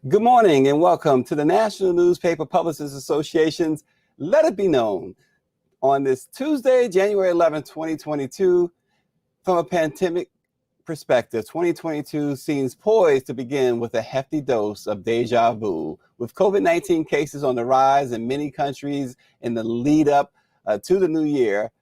Good morning and welcome to the National Newspaper Publishers Association's Let It Be Known on this Tuesday, January 11, 2022. From a pandemic perspective, 2022 seems poised to begin with a hefty dose of deja vu. With COVID-19 cases on the rise in many countries in the lead up to the new year,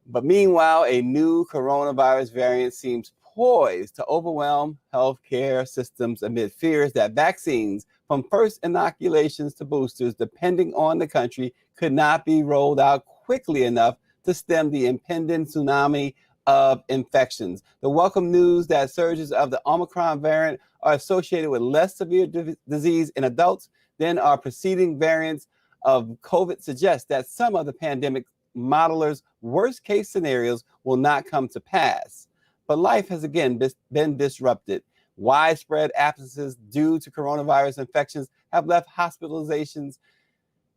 but meanwhile, a new coronavirus variant seems poised to overwhelm healthcare systems amid fears that vaccines, from first inoculations to boosters, depending on the country, could not be rolled out quickly enough to stem the impending tsunami of infections. The welcome news that surges of the Omicron variant are associated with less severe disease in adults than our preceding variants of COVID suggests that some of the pandemic modelers' worst case scenarios will not come to pass. But life has again been disrupted. Widespread absences due to coronavirus infections have left hospitalizations,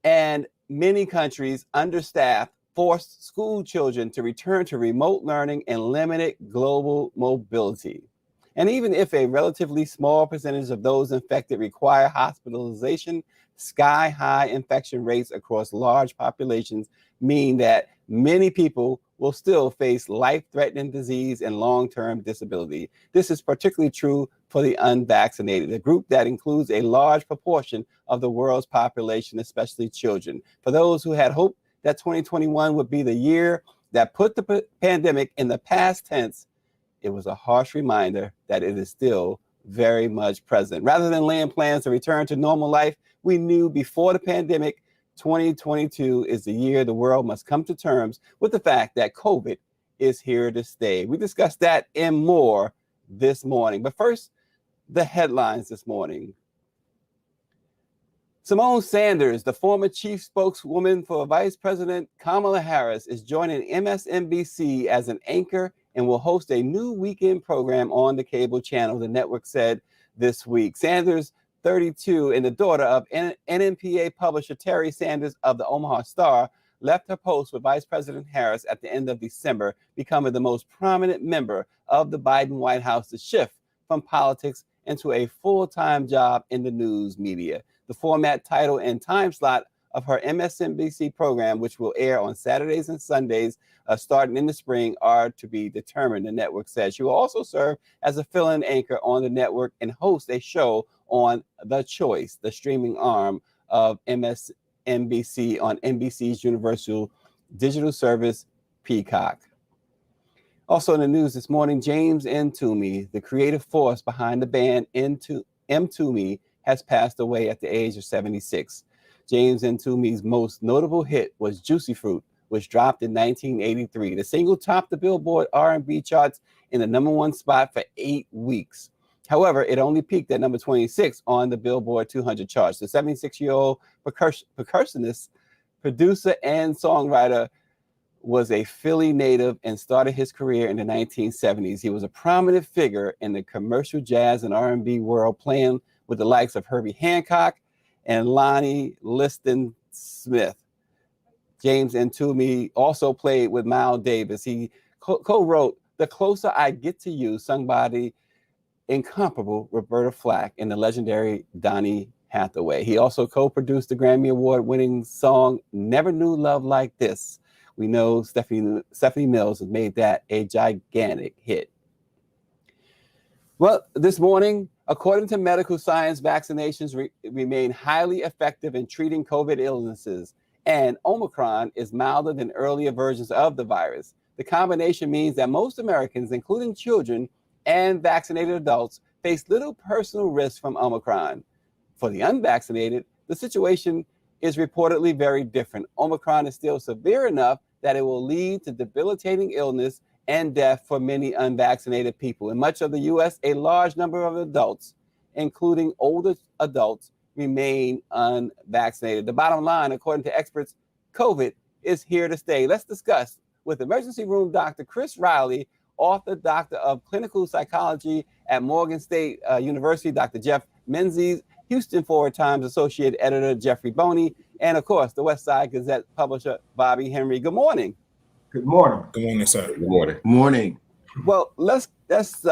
and many countries understaffed forced school children to return to remote learning and limited global mobility. And even if a relatively small percentage of those infected require hospitalization, sky-high infection rates across large populations mean that many people will still face life-threatening disease and long-term disability. This is particularly true for the unvaccinated, a group that includes a large proportion of the world's population, especially children. For those who had hoped that 2021 would be the year that put the pandemic in the past tense, it was a harsh reminder that it is still very much present. Rather than laying plans to return to normal life, we knew before the pandemic 2022 is the year the world must come to terms with the fact that COVID is here to stay. We discussed that and more this morning. But first, the headlines this morning. Symone Sanders, the former chief spokeswoman for Vice President Kamala Harris, is joining MSNBC as an anchor and will host a new weekend program on the cable channel, the network said this week. Sanders, 32, and the daughter of NMPA publisher Terry Sanders of the Omaha Star, left her post with Vice President Harris at the end of December, becoming the most prominent member of the Biden White House to shift from politics into a full-time job in the news media. The format, title, and time slot of her MSNBC program, which will air on Saturdays and Sundays starting in the spring, are to be determined, the network says. She will also serve as a fill-in anchor on the network and host a show on The Choice, the streaming arm of MSNBC on NBC's Universal Digital Service, Peacock. Also in the news this morning, James Twomey, the creative force behind the band Twomey, has passed away at the age of 76. James Twomey's most notable hit was Juicy Fruit, which dropped in 1983. The single topped the Billboard R&B charts in the #1 spot for 8 weeks. However, it only peaked at number 26 on the Billboard 200 charts. The 76-year-old percussionist, producer, and songwriter was a Philly native and started his career in the 1970s. He was a prominent figure in the commercial jazz and R&B world, playing with the likes of Herbie Hancock and Lonnie Liston Smith. James Twomey also played with Miles Davis. He co-wrote The Closer I Get to You, sung by the incomparable Roberta Flack and the legendary Donny Hathaway. He also co-produced the Grammy Award-winning song Never Knew Love Like This. We know Stephanie Mills has made that a gigantic hit. Well, this morning, according to medical science, vaccinations remain highly effective in treating COVID illnesses, and Omicron is milder than earlier versions of the virus. The combination means that most Americans, including children and vaccinated adults, face little personal risk from Omicron. For the unvaccinated, the situation is reportedly very different. Omicron is still severe enough that it will lead to debilitating illness and death for many unvaccinated people. In much of the U.S., a large number of adults, including older adults, remain unvaccinated. The bottom line, according to experts, COVID is here to stay. Let's discuss with emergency room Dr. Chris Reilly, author, doctor of clinical psychology at Morgan State University, Dr. Jeff Menzies, Houston Forward Times Associate Editor Jeffrey Boney, and of course, the West Side Gazette publisher Bobby Henry. Good morning. Good morning. Good morning, sir. Good morning. Well, let's just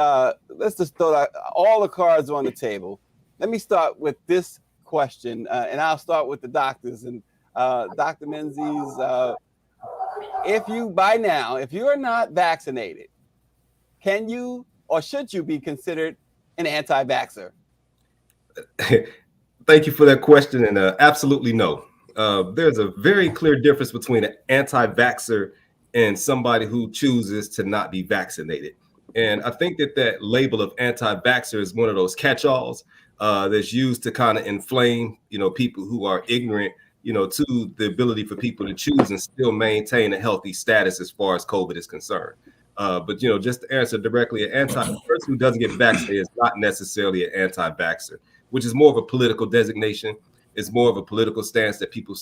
throw all the cards on the table. let me start with this question, and I'll start with the doctors. And Dr. Menzies, if you are not vaccinated, can you or should you be considered an anti-vaxxer? Thank you for that question, and absolutely no. There's a very clear difference between an anti-vaxxer and somebody who chooses to not be vaccinated. And I think that label of anti-vaxxer is one of those catch-alls that's used to kind of inflame, people who are ignorant, to the ability for people to choose and still maintain a healthy status as far as COVID is concerned. But just to answer directly, a person who doesn't get vaccinated is not necessarily an anti-vaxxer, which is more of a political designation. It's more of a political stance that people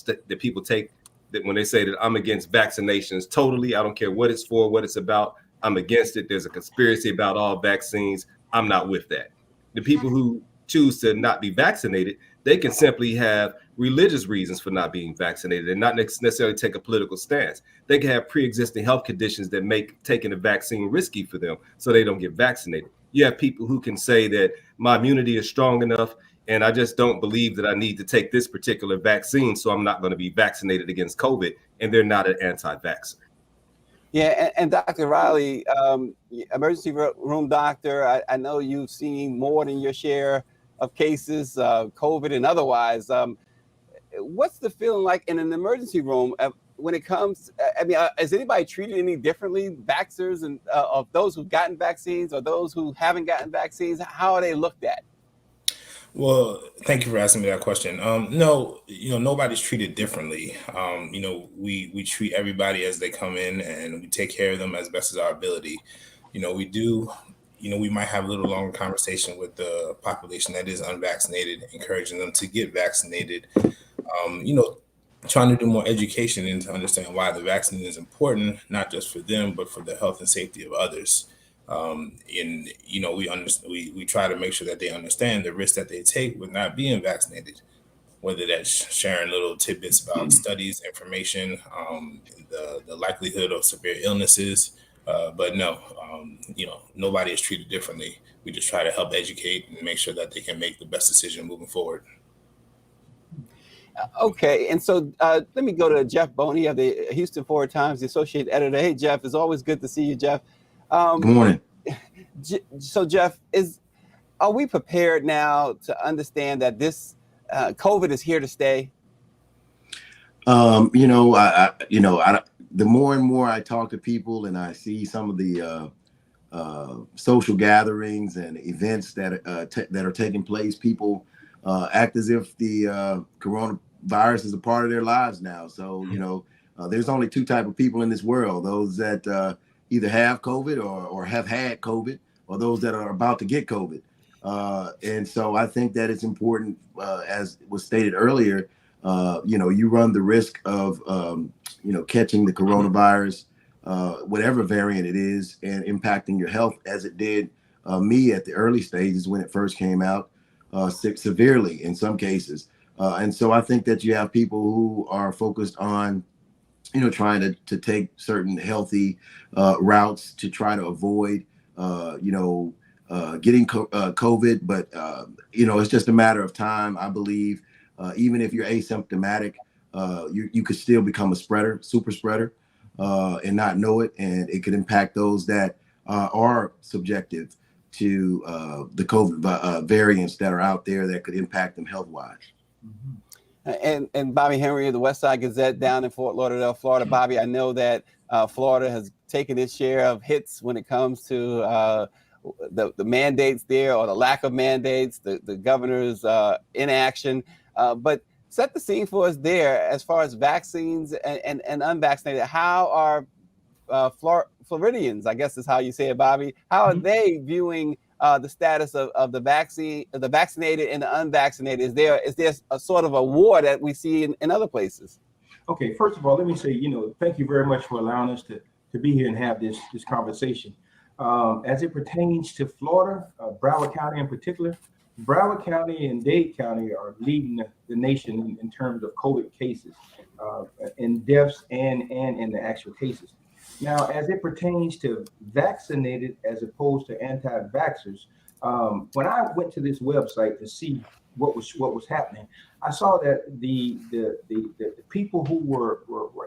take, that when they say that I'm against vaccinations totally, I don't care what it's for, what it's about, I'm against it. There's a conspiracy about all vaccines. I'm not with that. The people who choose to not be vaccinated, they can simply have religious reasons for not being vaccinated and not necessarily take a political stance. They can have pre-existing health conditions that make taking a vaccine risky for them, so they don't get vaccinated. You have people who can say that my immunity is strong enough and I just don't believe that I need to take this particular vaccine, so I'm not going to be vaccinated against COVID, and they're not an anti-vaxxer. Yeah, and Dr. Reilly, emergency room doctor, I know you've seen more than your share of cases, COVID and otherwise. What's the feeling like in an emergency room when it comes? Is anybody treated any differently? Vaxxers and of those who've gotten vaccines or those who haven't gotten vaccines, how are they looked at? Well, thank you for asking me that question. No, nobody's treated differently. We treat everybody as they come in, and we take care of them as best as our ability. We do. We might have a little longer conversation with the population that is unvaccinated, encouraging them to get vaccinated. Trying to do more education and to understand why the vaccine is important, not just for them, but for the health and safety of others. We try to make sure that they understand the risk that they take with not being vaccinated, whether that's sharing little tidbits about studies, information, the likelihood of severe illnesses. But no, nobody is treated differently. We just try to help educate and make sure that they can make the best decision moving forward. Okay, and so let me go to Jeff Boney of the Houston Forward Times, the associate editor. Hey, Jeff, it's always good to see you, Jeff. Good morning. So, Jeff, are we prepared now to understand that this COVID is here to stay? The more and more I talk to people and I see some of the social gatherings and events that are taking place, people act as if the coronavirus is a part of their lives now. So, there's only two type of people in this world: those that either have COVID or have had COVID, or those that are about to get COVID. And so I think that it's important, as was stated earlier, you run the risk of, catching the coronavirus, whatever variant it is, and impacting your health as it did me at the early stages when it first came out, severely in some cases. And so I think that you have people who are focused on trying to take certain healthy routes to try to avoid, getting COVID. But, it's just a matter of time. I believe even if you're asymptomatic, you could still become a super spreader, and not know it. And it could impact those that are subjective to the COVID variants that are out there that could impact them health-wise. Mm-hmm. And Bobby Henry of the West Side Gazette down in Fort Lauderdale, Florida. Bobby, I know that Florida has taken its share of hits when it comes to the mandates there, or the lack of mandates, the governor's inaction. But set the scene for us there as far as vaccines and unvaccinated. How are Floridians, I guess is how you say it, Bobby, how are they viewing the status of the vaccinated and the unvaccinated? Is there a sort of a war that we see in other places? Okay, first of all, let me say, thank you very much for allowing us to be here and have this conversation. As it pertains to Florida, Broward County in particular, Broward County and Dade County are leading the nation in terms of COVID cases, in deaths and in the actual cases. Now, as it pertains to vaccinated as opposed to anti-vaxxers, When I went to this website to see what was happening, I saw that the people who were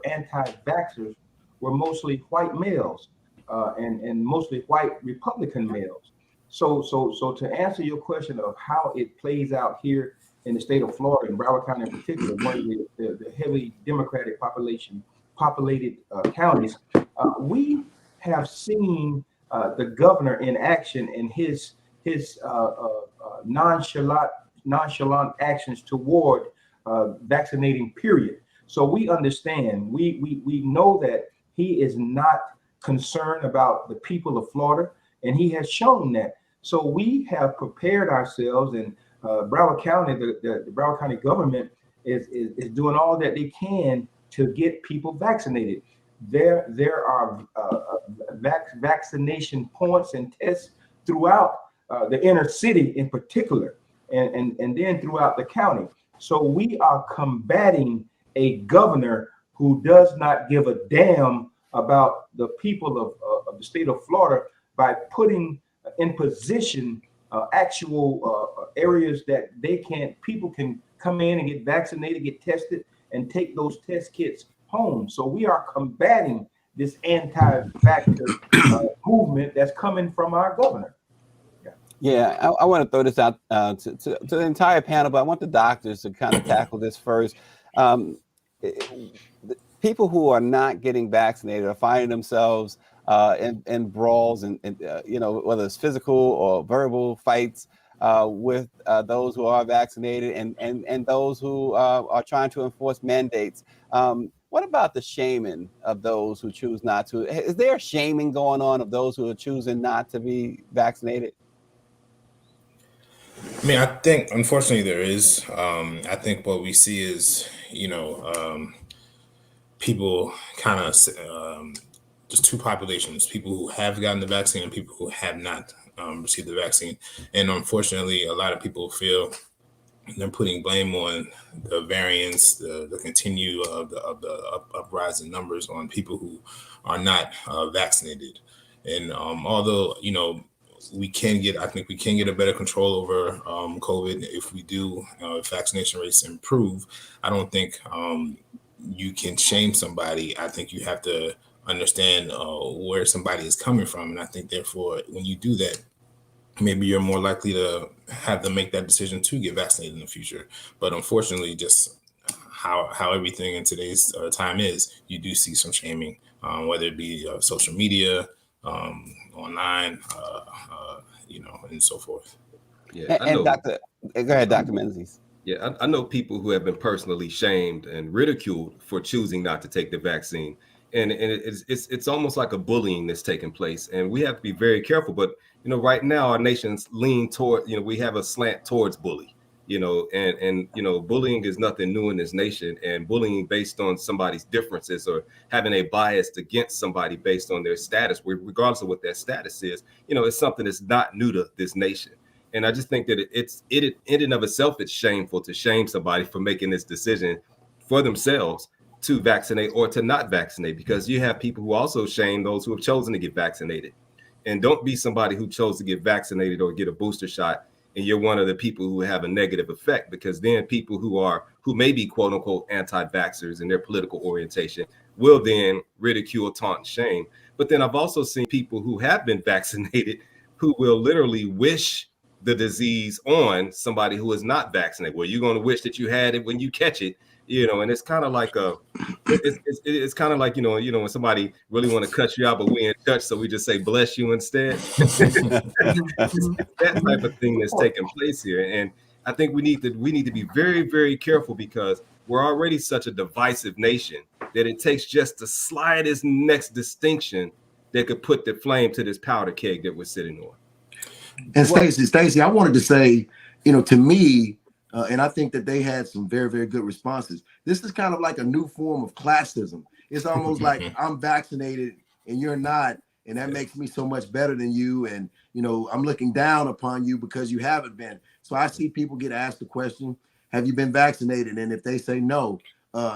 anti-vaxxers were mostly white males and mostly white Republican males. So to answer your question of how it plays out here in the state of Florida, and Broward County in particular, one of the heavily Democratic populated counties, we have seen the governor in action and his nonchalant actions toward vaccinating, period. So we understand, we know that he is not concerned about the people of Florida, and he has shown that. So we have prepared ourselves, and Broward County, the Broward County government is doing all that they can to get people vaccinated. There are vaccination points and tests throughout the inner city in particular, and then throughout the county. So we are combating a governor who does not give a damn about the people of the state of Florida by putting in position actual areas that people can come in and get vaccinated, get tested, and take those test kits home. So we are combating this anti-vaxxer movement that's coming from our governor. Yeah, I want to throw this out to the entire panel, but I want the doctors to kind of tackle this first. People who are not getting vaccinated are finding themselves in brawls and whether it's physical or verbal fights with those who are vaccinated and those who are trying to enforce mandates. What about the shaming of those who choose not to? Is there shaming going on of those who are choosing not to be vaccinated? I mean, I think unfortunately there is. I think what we see is, people kind of just two populations: people who have gotten the vaccine and people who have not received the vaccine. And unfortunately, a lot of people feel they're putting blame on the variants, the continue of the uprise in numbers on people who are not vaccinated. And although I think we can get a better control over COVID if we do, if vaccination rates improve. I don't think you can shame somebody. I think you have to understand where somebody is coming from. And I think therefore, when you do that, maybe you're more likely to have them make that decision to get vaccinated in the future. But unfortunately, just how everything in today's time is, you do see some shaming, whether it be social media, online, and so forth. Yeah, and Dr. Go ahead, Dr. Menzies. Yeah, I know people who have been personally shamed and ridiculed for choosing not to take the vaccine. And it's almost like a bullying that's taking place. And we have to be very careful. But, right now our nation's lean toward, we have a slant towards bully, and bullying is nothing new in this nation. And bullying based on somebody's differences or having a bias against somebody based on their status, regardless of what their status is, it's something that's not new to this nation. And I just think that it in and of itself, it's shameful to shame somebody for making this decision for themselves to vaccinate or to not vaccinate, because you have people who also shame those who have chosen to get vaccinated. And don't be somebody who chose to get vaccinated or get a booster shot and you're one of the people who have a negative effect, because then people who may be quote unquote anti-vaxxers in their political orientation will then ridicule, taunt, and shame. But then I've also seen people who have been vaccinated who will literally wish the disease on somebody who is not vaccinated. Well, you're going to wish that you had it when you catch it, and it's kind of like it's kind of like, when somebody really want to cut you out, but we ain't touch, so we just say bless you instead. That type of thing that's taking place here. And I think we need to be very, very careful, because we're already such a divisive nation that it takes just the slightest next distinction that could put the flame to this powder keg that we're sitting on. And Stacey, I wanted to say, to me, and I think that they had some very, very good responses. This is kind of like a new form of classism. It's almost like I'm vaccinated and you're not, and that makes me so much better than you. And, I'm looking down upon you because you haven't been. So I see people get asked the question, have you been vaccinated? And if they say no,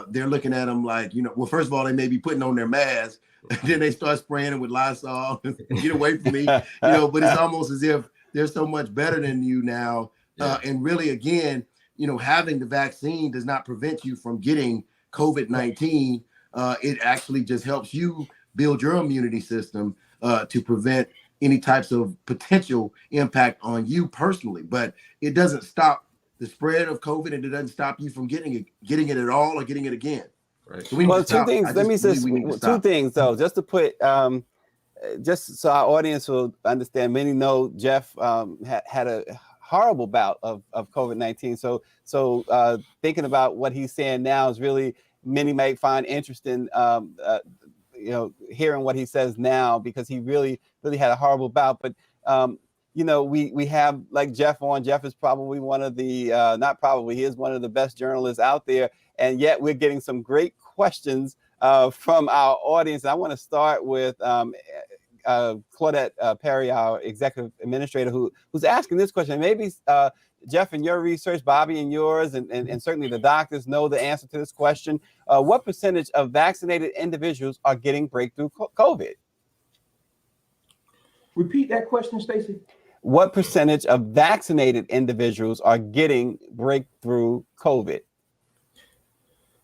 they're looking at them like, well, first of all, they may be putting on their mask. Then they start spraying it with Lysol. Get away from me, but it's almost as if they're so much better than you now. And really, again, having the vaccine does not prevent you from getting COVID-19. It actually just helps you build your immunity system to prevent any types of potential impact on you personally. But it doesn't stop the spread of COVID, and it doesn't stop you from getting it at all or getting it again. Right. So we need to stop. Two things. Let me say two things though, just to put, just so our audience will understand. Many know Jeff had a horrible bout of COVID-19. So thinking about what he's saying now is really, many might find interesting. Hearing what he says now, because he really had a horrible bout. But we have like Jeff on. Jeff is probably one of the he is one of the best journalists out there, and yet we're getting some great questions from our audience. I want to start with Claudette Perry, our executive administrator, who's asking this question. Maybe Jeff, in your research, Bobby, in yours, and certainly the doctors know the answer to this question. What percentage of vaccinated individuals are getting breakthrough COVID? Repeat that question, Stacey. What percentage of vaccinated individuals are getting breakthrough COVID?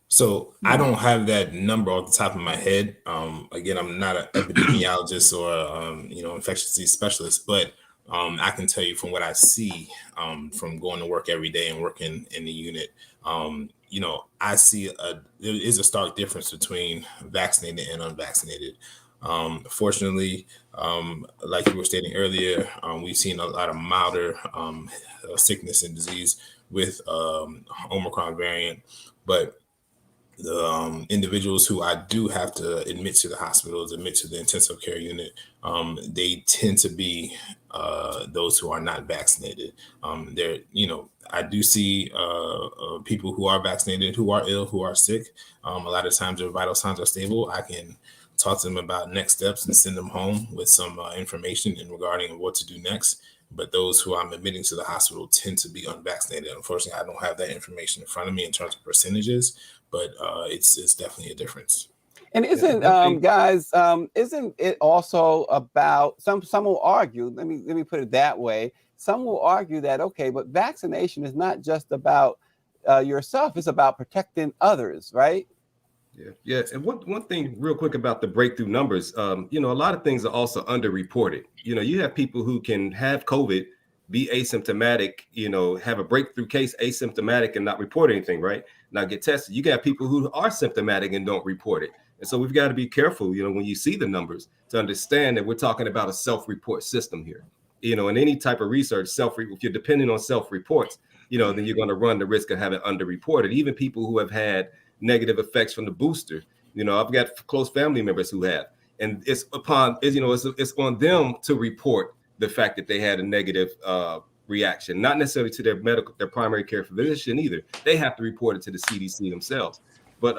So I don't have that number off the top of my head. Again, I'm not an epidemiologist or infectious disease specialist, but I can tell you from what I see from going to work every day and working in the unit, I see there is a stark difference between vaccinated and unvaccinated. Fortunately, like you were stating earlier, we've seen a lot of milder sickness and disease with Omicron variant, but the individuals who I do have to admit to the hospitals, admit to the intensive care unit, they tend to be those who are not vaccinated. I do see people who are vaccinated, who are ill, who are sick. A lot of times their vital signs are stable. I can talk to them about next steps and send them home with some information regarding what to do next. But those who I'm admitting to the hospital tend to be unvaccinated. Unfortunately, I don't have that information in front of me in terms of percentages, but it's definitely a difference. And isn't it also about some will argue, let me put it that way. Some will argue that, okay, but vaccination is not just about yourself, it's about protecting others, right? Yeah. And one thing real quick about the breakthrough numbers, a lot of things are also underreported. You have people who can have COVID, be asymptomatic, have a breakthrough case asymptomatic and not report anything, right? Not get tested. You got people who are symptomatic and don't report it. And so we've got to be careful, when you see the numbers, to understand that we're talking about a self-report system here. In any type of research, if you're depending on self-reports, then you're going to run the risk of having underreported. Even people who have had negative effects from the booster, I've got close family members who have, and it's on them to report the fact that they had a negative reaction, not necessarily to their primary care physician either. They have to report it to the CDC themselves. But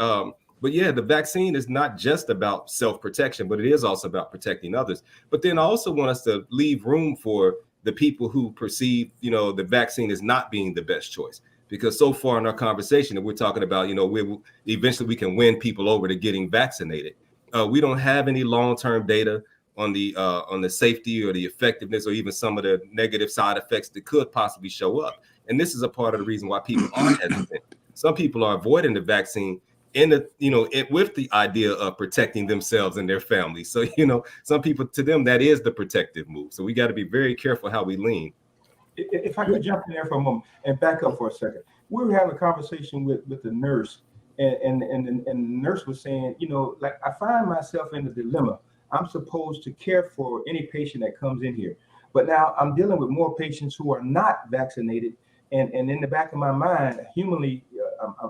yeah, the vaccine is not just about self-protection, but it is also about protecting others. But then I also want us to leave room for the people who perceive, the vaccine as not being the best choice. Because so far in our conversation that we're talking about, eventually we can win people over to getting vaccinated. We don't have any long-term data on the safety or the effectiveness or even some of the negative side effects that could possibly show up. And this is a part of the reason why people are hesitant. Some people are avoiding the vaccine with the idea of protecting themselves and their families. So, some people, to them, that is the protective move. So we got to be very careful how we lean. If I could jump in there for a moment and back up for a second. We were having a conversation with the nurse, and the nurse was saying, I find myself in a dilemma. I'm supposed to care for any patient that comes in here, but now I'm dealing with more patients who are not vaccinated. And in the back of my mind, humanly,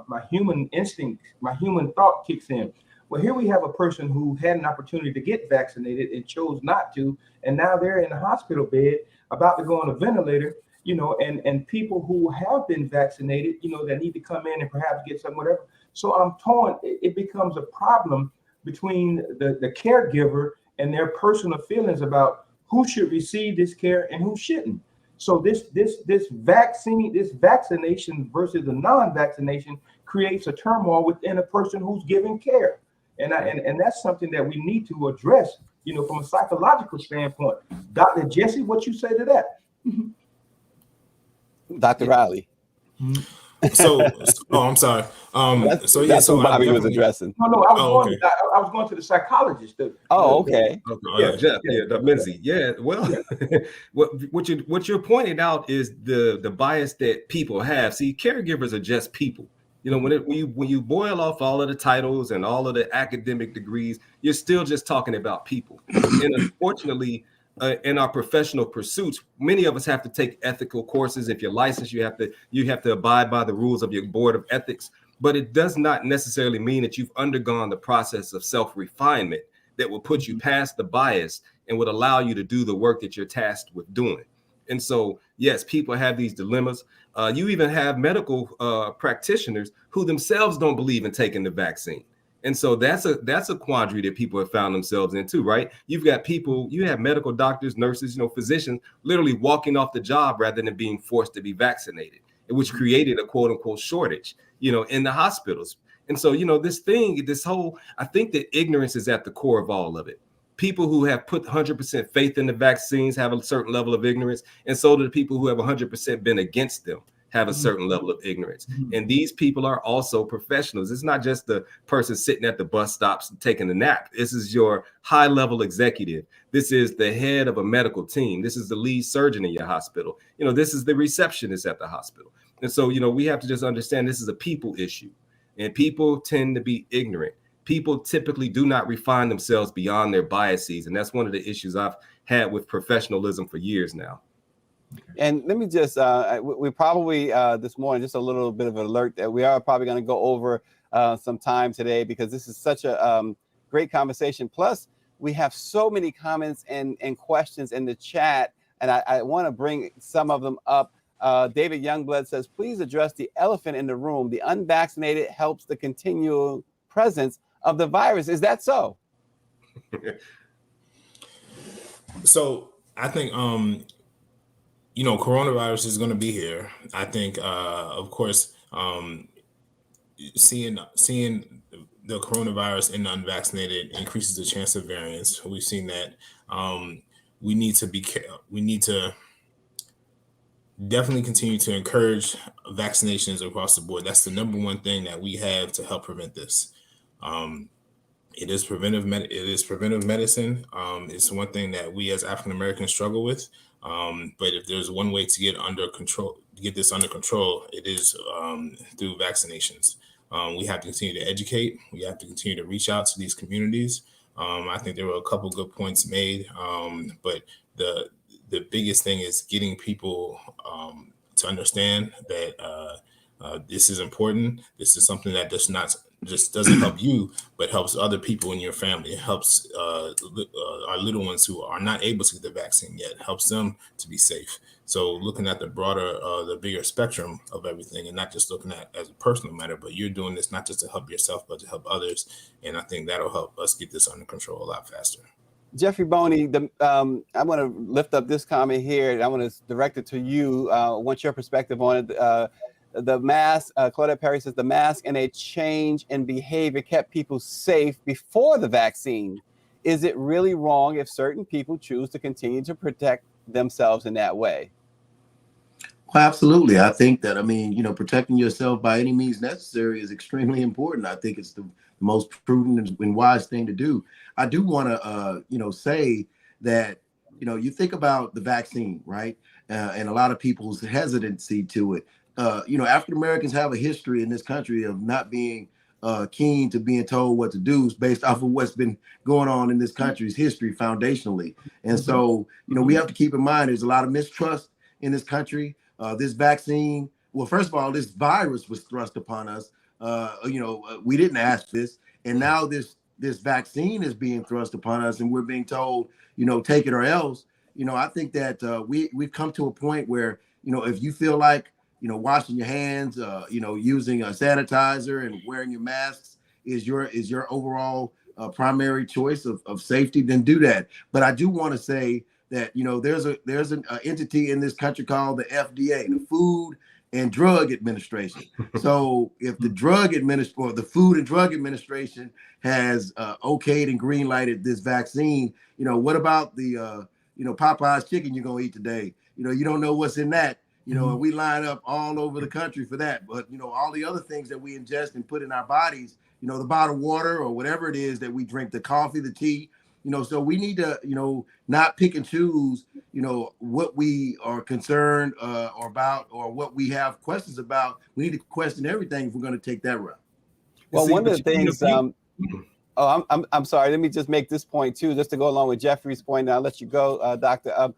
my human instinct, my human thought kicks in. Well, here we have a person who had an opportunity to get vaccinated and chose not to, and now they're in a hospital bed about to go on a ventilator, and people who have been vaccinated, that need to come in and perhaps get some whatever. So I'm torn. It becomes a problem between the caregiver and their personal feelings about who should receive this care and who shouldn't. So this vaccination versus the non-vaccination creates a turmoil within a person who's giving care. And that's something that we need to address, from a psychological standpoint. Dr. Jesse, what you say to that? Dr. Reilly. So, I'm sorry. That's who Bobby was addressing. No, I was going to the psychologist. Okay. Jeff, Dr. Menzie. Yeah, well, what you're pointing out is the bias that people have. See, caregivers are just people. You know, when you boil off all of the titles and all of the academic degrees, you're still just talking about people. And unfortunately, in our professional pursuits, many of us have to take ethical courses. If you're licensed, you have to abide by the rules of your board of ethics. But it does not necessarily mean that you've undergone the process of self-refinement that will put you past the bias and would allow you to do the work that you're tasked with doing. And so, yes, people have these dilemmas. You even have medical practitioners who themselves don't believe in taking the vaccine. And so that's a quandary that people have found themselves in too, right? You've got people, you have medical doctors, nurses, physicians literally walking off the job rather than being forced to be vaccinated, which created a quote unquote shortage, in the hospitals. And so, I think that ignorance is at the core of all of it. People who have put 100% faith in the vaccines have a certain level of ignorance, and so do the people who have 100% been against them have a certain level of ignorance. And these people are also professionals. It's not just the person sitting at the bus stops taking a nap. This is your high level executive. This is the head of a medical team. This is the lead surgeon in your hospital. This is the receptionist at the hospital. And so, we have to just understand this is a people issue, and people tend to be ignorant. People typically do not refine themselves beyond their biases. And that's one of the issues I've had with professionalism for years now. And let me just, we probably this morning, just a little bit of an alert that we are probably going to go over some time today, because this is such a great conversation. Plus, we have so many comments and questions in the chat, and I want to bring some of them up. David Youngblood says, please address the elephant in the room. The unvaccinated helps the continual presence of the virus. Is that so? So I think, coronavirus is going to be here. I think, of course, seeing the coronavirus in the unvaccinated increases the chance of variants. We've seen that. We need to definitely continue to encourage vaccinations across the board. That's the number one thing that we have to help prevent this. It is preventive medicine. It's one thing that we as African Americans struggle with. But if there's one way to get this under control, it is through vaccinations. We have to continue to educate. We have to continue to reach out to these communities. I think there were a couple good points made, but the biggest thing is getting people to understand that this is important. This is something that just doesn't help you, but helps other people in your family. It helps our little ones who are not able to get the vaccine yet, helps them to be safe. So looking at the broader, the bigger spectrum of everything, and not just looking at as a personal matter, but you're doing this not just to help yourself, but to help others. And I think that'll help us get this under control a lot faster. Jeffrey Boney, I want to lift up this comment here, and I want to direct it to you. Want your perspective on it. The mask, Claudette Perry says, the mask and a change in behavior kept people safe before the vaccine. Is it really wrong if certain people choose to continue to protect themselves in that way? Well, absolutely. I think that, protecting yourself by any means necessary is extremely important. I think it's the most prudent and wise thing to do. I do want to, say that, you think about the vaccine, right? And a lot of people's hesitancy to it. African Americans have a history in this country of not being keen to being told what to do based off of what's been going on in this country's history foundationally. And so, we have to keep in mind there's a lot of mistrust in this country. This vaccine, well, first of all, this virus was thrust upon us. We didn't ask this. And now this vaccine is being thrust upon us, and we're being told, take it or else. I think that we've come to a point where, if you feel like, washing your hands, using a sanitizer and wearing your masks is your overall primary choice of safety, then do that. But I do want to say that, there's an entity in this country called the FDA, the Food and Drug Administration. So if the the Food and Drug Administration has okayed and green lighted this vaccine, what about the Popeye's chicken you're gonna eat today? you don't know what's in that. And we line up all over the country for that. But, all the other things that we ingest and put in our bodies, the bottled water or whatever it is that we drink, the coffee, the tea, so we need to, not pick and choose, what we are concerned or about or what we have questions about. We need to question everything if we're going to take that route. Well, one of the things, I'm sorry, let me just make this point too, just to go along with Jeffrey's point, and I'll let you go, Doctor.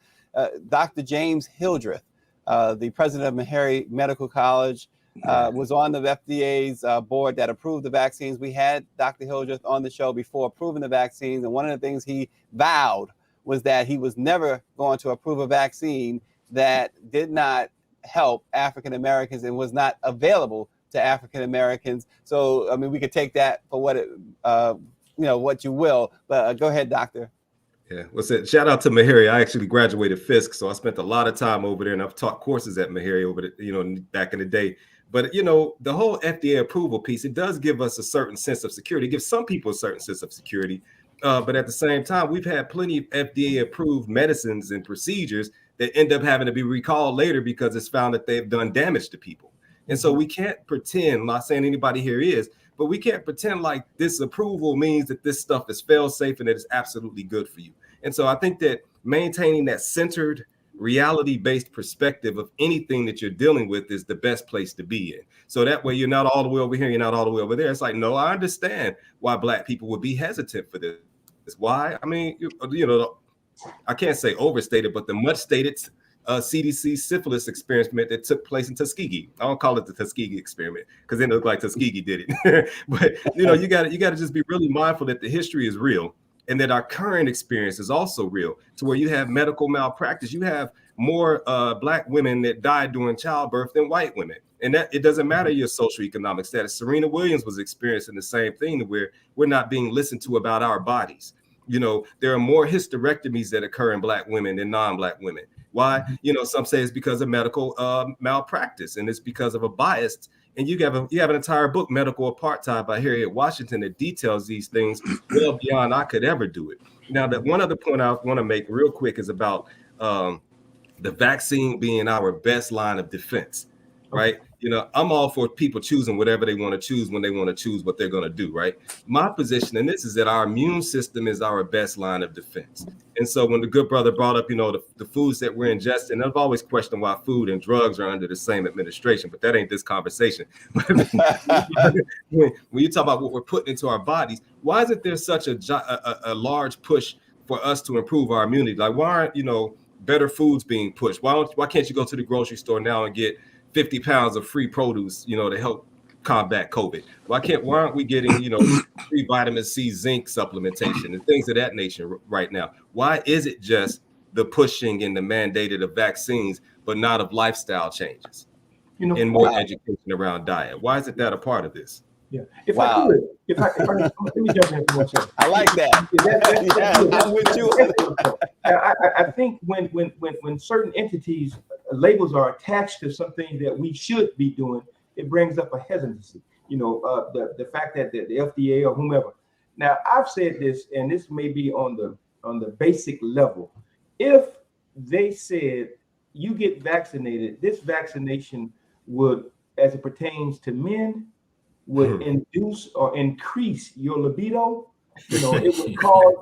Dr. James Hildreth, the president of Meharry Medical College, was on the FDA's board that approved the vaccines. We had Dr. Hildreth on the show before approving the vaccines, and one of the things he vowed was that he was never going to approve a vaccine that did not help African Americans and was not available to African Americans. So, I mean, we could take that for what it, what you will. But go ahead, Doctor. Yeah, what's it? Shout out to Meharry. I actually graduated Fisk, so I spent a lot of time over there, and I've taught courses at Meharry over the, back in the day. But the whole FDA approval piece, it does give us a certain sense of security. It gives some people a certain sense of security. But at the same time, we've had plenty of FDA approved medicines and procedures that end up having to be recalled later because it's found that they've done damage to people. And so we can't pretend, I'm not saying anybody here is, but we can't pretend like this approval means that this stuff is fail-safe and that it's absolutely good for you. And so I think that maintaining that centered, reality-based perspective of anything that you're dealing with is the best place to be in. So that way you're not all the way over here, you're not all the way over there. It's like, no, I understand why Black people would be hesitant for this. Why? I mean, I can't say overstated, but the much stated CDC syphilis experiment that took place in Tuskegee. I don't call it the Tuskegee experiment because it looked like Tuskegee did it. But you got to just be really mindful that the history is real and that our current experience is also real. To where you have medical malpractice, you have more Black women that died during childbirth than white women, and that it doesn't matter your socioeconomic status. Serena Williams was experiencing the same thing, where we're not being listened to about our bodies. There are more hysterectomies that occur in Black women than non-Black women. Why? Some say it's because of medical malpractice, and it's because of a bias. And you have an entire book, Medical Apartheid, by Harriet Washington, that details these things well beyond I could ever do it. Now, that one other point I want to make real quick is about the vaccine being our best line of defense, right? I'm all for people choosing whatever they want to choose when they want to choose what they're going to do, right? My position in this is that our immune system is our best line of defense. And so when the good brother brought up, the foods that we're ingesting, I've always questioned why food and drugs are under the same administration, but that ain't this conversation. When you talk about what we're putting into our bodies, why isn't there such a large push for us to improve our immunity? Like, why aren't, better foods being pushed? Why can't you go to the grocery store now and get 50 pounds of free produce, to help combat COVID? Why aren't we getting, free vitamin C, zinc supplementation and things of that nature right now? Why is it just the pushing and the mandated of vaccines, but not of lifestyle changes and more education around diet? Why isn't that a part of this? Yeah. If I could, let me jump in for 1 second. I like that. I'm with you. I think when certain entities labels are attached to something that we should be doing, it brings up a hesitancy. The fact that the FDA or whomever. Now, I've said this, and this may be on the basic level. If they said you get vaccinated, this vaccination would, as it pertains to men, would induce or increase your libido. It would cause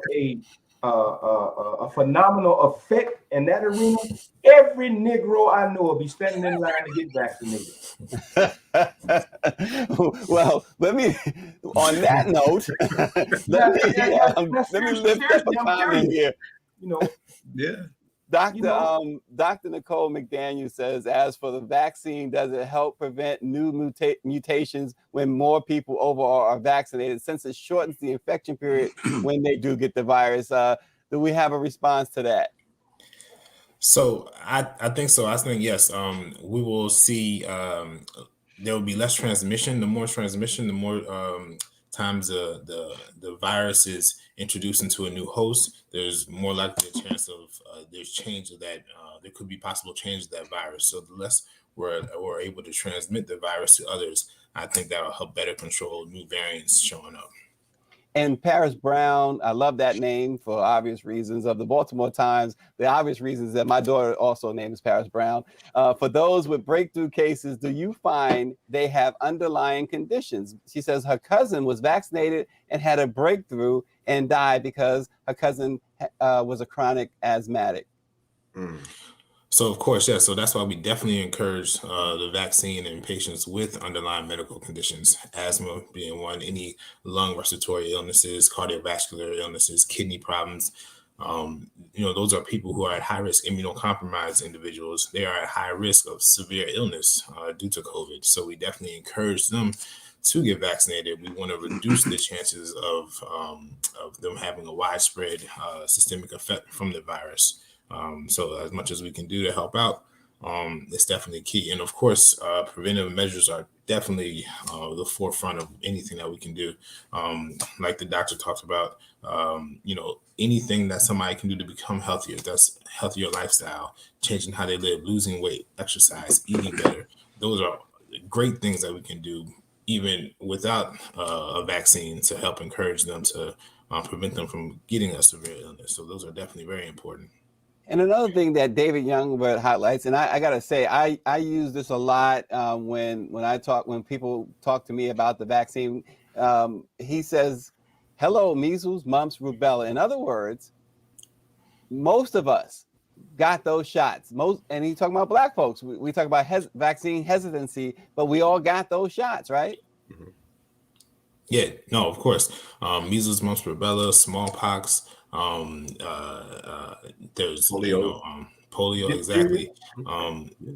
a phenomenal effect in that arena. Every Negro I know will be standing in line to get vaccinated. Well, on that note, let me lift up a comment here. Yeah. Dr. Nicole McDaniel says, as for the vaccine, does it help prevent new mutations when more people overall are vaccinated, since it shortens the infection period when they do get the virus? Do we have a response to that? So I think so. I think, yes, we will see there will be less transmission. The more transmission, the more times the virus is introduced into a new host, there's more likely a chance of there's change of that. There could be possible change of that virus. So the less we're able to transmit the virus to others, I think that will help better control new variants showing up. And Paris Brown, I love that name for obvious reasons, of the Baltimore Times. The obvious reasons that my daughter also named is Paris Brown. For those with breakthrough cases, do you find they have underlying conditions? She says her cousin was vaccinated and had a breakthrough and died because her cousin was a chronic asthmatic. So of course, yeah. So that's why we definitely encourage the vaccine in patients with underlying medical conditions, asthma being one, any lung respiratory illnesses, cardiovascular illnesses, kidney problems. Those are people who are at high risk, immunocompromised individuals. They are at high risk of severe illness due to COVID. So we definitely encourage them to get vaccinated. We want to reduce the chances of them having a widespread systemic effect from the virus. So as much as we can do to help out, it's definitely key. And of course, preventive measures are definitely the forefront of anything that we can do. Like the doctor talked about, anything that somebody can do to become healthier, that's healthier lifestyle, changing how they live, losing weight, exercise, eating better. Those are great things that we can do even without a vaccine to help encourage them to prevent them from getting a severe illness. So those are definitely very important. And another thing that David Youngblood highlights, and I gotta say, I use this a lot when people talk to me about the vaccine. He says, "Hello, measles, mumps, rubella." In other words, most of us got those shots. And he's talking about Black folks. We talk about vaccine hesitancy, but we all got those shots, right? Mm-hmm. Yeah, no, of course. Measles, mumps, rubella, smallpox. There's polio, exactly.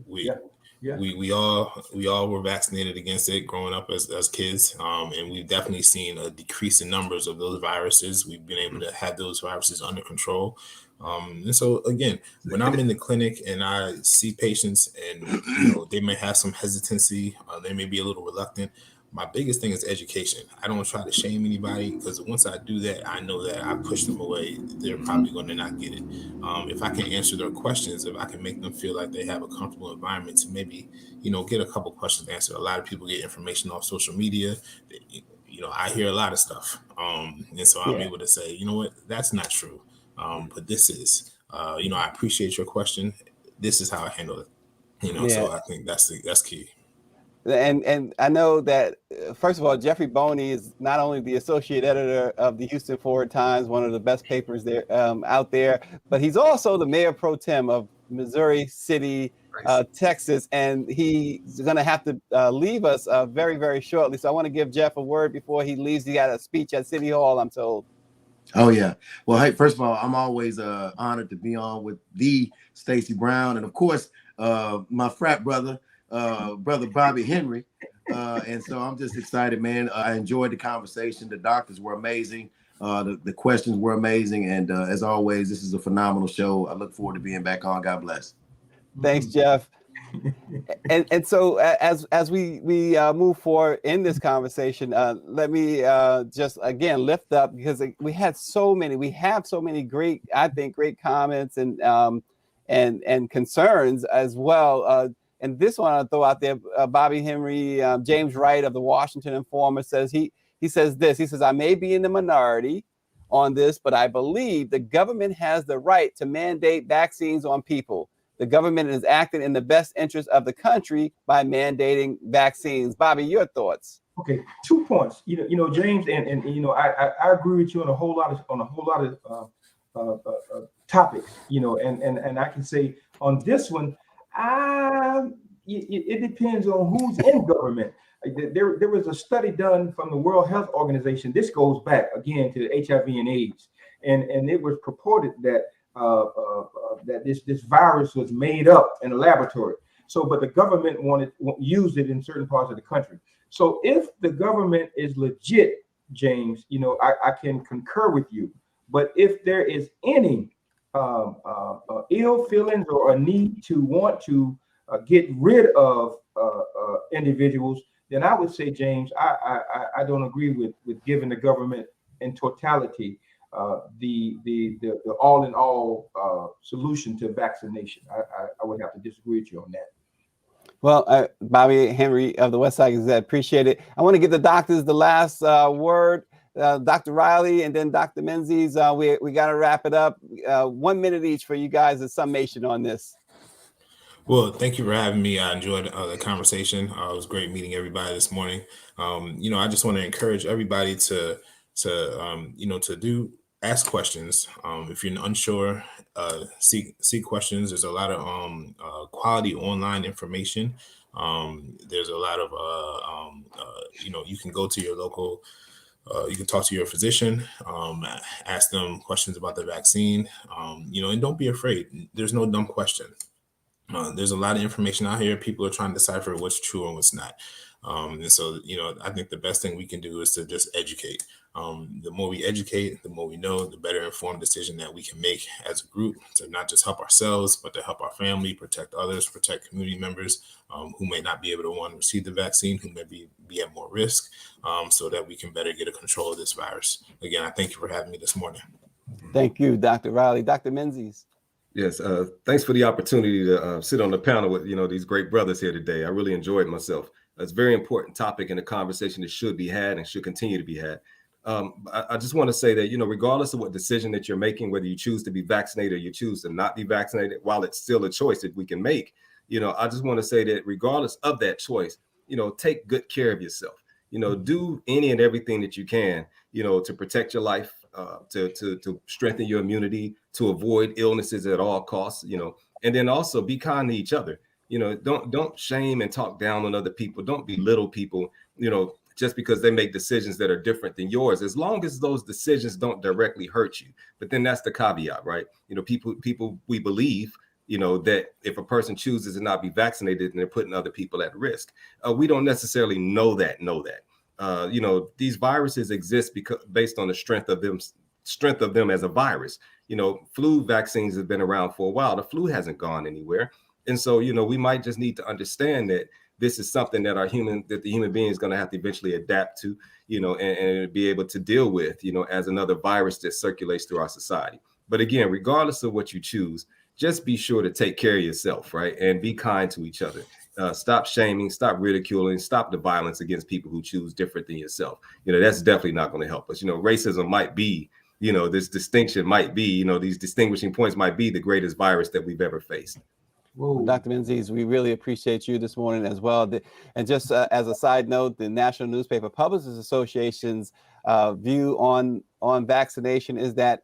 We all were vaccinated against it growing up as kids, and we've definitely seen a decrease in numbers of those viruses. We've been able to have those viruses under control. And so again, when I'm in the clinic and I see patients and they may have some hesitancy, they may be a little reluctant. My biggest thing is education. I don't try to shame anybody, because once I do that, I know that I push them away. They're probably going to not get it. If I can answer their questions, if I can make them feel like they have a comfortable environment to maybe, get a couple questions answered. A lot of people get information off social media. I hear a lot of stuff. And so I'm able to say, you know what, that's not true. But this is, I appreciate your question. This is how I handle it. So I think that's key. And I know that, first of all, Jeffrey Boney is not only the associate editor of the Houston Forward Times, one of the best papers there out there, but he's also the mayor pro tem of Missouri City, Texas, and he's going to have to leave us very, very shortly. So I want to give Jeff a word before he leaves. He got a speech at City Hall, I'm told. Oh, yeah. Well, hey, first of all, I'm always honored to be on with the STACY Brown, and of course, my frat brother, Brother Bobby Henry. And so I'm just excited, man. I enjoyed the conversation. The doctors were amazing. The questions were amazing. And as always, this is a phenomenal show. I look forward to being back on. God bless. Thanks, Jeff. And so as we move forward in this conversation, let me just again lift up, because we have so many great, I think, great comments and concerns as well. And this one I'll throw out there, Bobby Henry, James Wright of the Washington Informer says, he says this, he says, "I may be in the minority on this, but I believe the government has the right to mandate vaccines on people. The government is acting in the best interest of the country by mandating vaccines." Bobby, your thoughts? Okay, 2 points. James, and I agree with you on a whole lot of topics. And I can say on this one, it depends on who's in government. There was a study done from the World Health Organization. This goes back again to HIV and AIDS, and it was purported that that this virus was made up in a laboratory. So, but the government used it in certain parts of the country. So, if the government is legit, James, I can concur with you. But if there is any ill feelings or a need to want to get rid of individuals, then I would say, James, I don't agree with giving the government in totality the all in all solution to vaccination. I would have to disagree with you on that. Well, Bobby Henry of the West Side Gazette, appreciate it. I want to give the doctors the last word. Dr. Reilly and then Dr. Menzies. We got to wrap it up. 1 minute each for you guys, a summation on this. Well, thank you for having me. I enjoyed the conversation. It was great meeting everybody this morning. I just want to encourage everybody to ask questions. If you're unsure, seek questions. There's a lot of quality online information. There's a lot of you can go to your local. You can talk to your physician, ask them questions about the vaccine, and don't be afraid. There's no dumb question. There's a lot of information out here. People are trying to decipher what's true and what's not. And so, I think the best thing we can do is to just educate. The more we educate, the more we know, the better informed decision that we can make as a group to not just help ourselves, but to help our family, protect others, protect community members who may not be able to receive the vaccine, who may be at more risk, so that we can better get a control of this virus. Again, I thank you for having me this morning. Thank you, Dr. Reilly. Dr. Menzies. Yes, thanks for the opportunity to sit on the panel with these great brothers here today. I really enjoyed myself. It's a very important topic and a conversation that should be had and should continue to be had. I just want to say that regardless of what decision that you're making, whether you choose to be vaccinated or you choose to not be vaccinated, while it's still a choice that we can make, I just want to say that regardless of that choice, take good care of yourself. Do any and everything that you can, to protect your life. To strengthen your immunity, to avoid illnesses at all costs, and then also be kind to each other. Don't shame and talk down on other people. Don't belittle people, just because they make decisions that are different than yours, as long as those decisions don't directly hurt you. But then that's the caveat, right? People, we believe, that if a person chooses to not be vaccinated, then they're putting other people at risk. We don't necessarily know that. These viruses exist based on the strength of them as a virus. Flu vaccines have been around for a while. The flu hasn't gone anywhere. And so, we might just need to understand that this is something that the human being is going to have to eventually adapt to, and be able to deal with, as another virus that circulates through our society. But again, regardless of what you choose, just be sure to take care of yourself, right? And be kind to each other. Stop shaming, stop ridiculing, stop the violence against people who choose different than yourself. That's definitely not going to help us. Racism might be, this distinction might be, these distinguishing points might be the greatest virus that we've ever faced. Well, Dr. Menzies, we really appreciate you this morning as well. And just as a side note, the National Newspaper Publishers Association's view on vaccination is that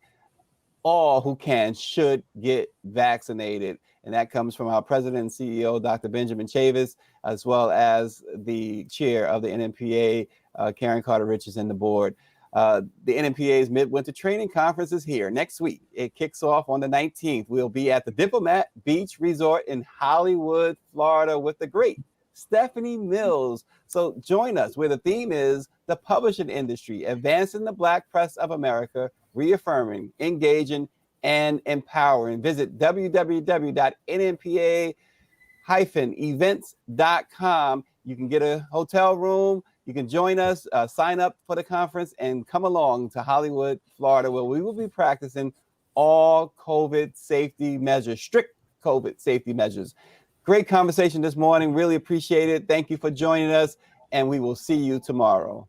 all who can should get vaccinated. And that comes from our president and CEO, Dr. Benjamin Chavis, as well as the chair of the NNPA, Karen Carter-Richards, and the board. The NNPA's Midwinter Training Conference is here next week. It kicks off on the 19th. We'll be at the Diplomat Beach Resort in Hollywood, Florida, with the great Stephanie Mills. So join us, where the theme is the publishing industry, advancing the Black press of America, reaffirming, engaging, and empowering. Visit www.nnpa-events.com. You can get a hotel room. You can join us, sign up for the conference, and come along to Hollywood, Florida, where we will be practicing all COVID safety measures, strict COVID safety measures. Great conversation this morning. Really appreciate it. Thank you for joining us, and we will see you tomorrow.